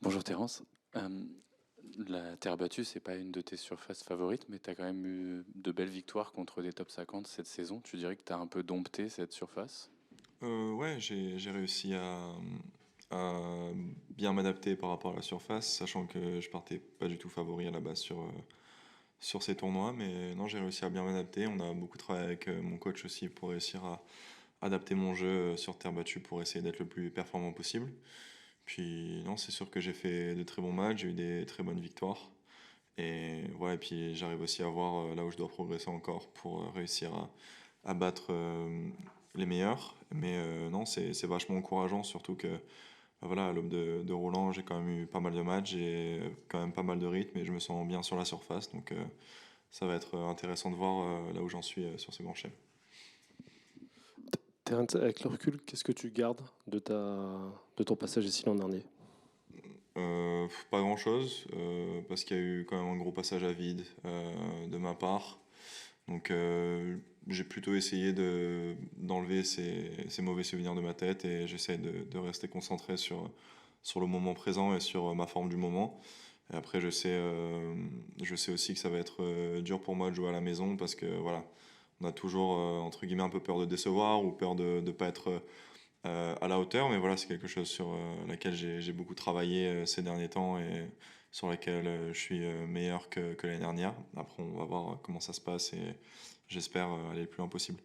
Bonjour Terence. Euh, la terre battue, c'est pas une de tes surfaces favorites, mais tu as quand même eu de belles victoires contre des top 50 cette saison. Tu dirais que tu as un peu dompté cette surface? Ouais, j'ai réussi à bien m'adapter par rapport à la surface, sachant que je partais pas du tout favori à la base sur ces tournois, mais non, j'ai réussi à bien m'adapter. On a beaucoup travaillé avec mon coach aussi pour réussir à adapter mon jeu sur terre battue pour essayer d'être le plus performant possible. Puis non, c'est sûr que j'ai fait de très bons matchs, j'ai eu des très bonnes victoires. Et voilà, et puis j'arrive aussi à voir là où je dois progresser encore pour réussir à battre les meilleurs. Mais non, c'est vachement encourageant, surtout que voilà, à l'aube de Roland, j'ai quand même eu pas mal de matchs, j'ai quand même pas mal de rythme et je me sens bien sur la surface. Donc ça va être intéressant de voir là où j'en suis sur ce grand chelem. Terence, avec le recul, qu'est-ce que tu gardes de ton passage ici l'an dernier? Pas grand-chose, parce qu'il y a eu quand même un gros passage à vide de ma part. Donc j'ai plutôt essayé d'enlever ces mauvais souvenirs de ma tête et j'essaie de rester concentré sur le moment présent et sur ma forme du moment. Et après je sais aussi que ça va être dur pour moi de jouer à la maison parce que voilà, on a toujours entre guillemets un peu peur de décevoir ou peur de ne pas être à la hauteur. Mais voilà, c'est quelque chose sur laquelle j'ai beaucoup travaillé ces derniers temps et sur laquelle je suis meilleur que l'année dernière. Après, on va voir comment ça se passe et j'espère aller le plus loin possible.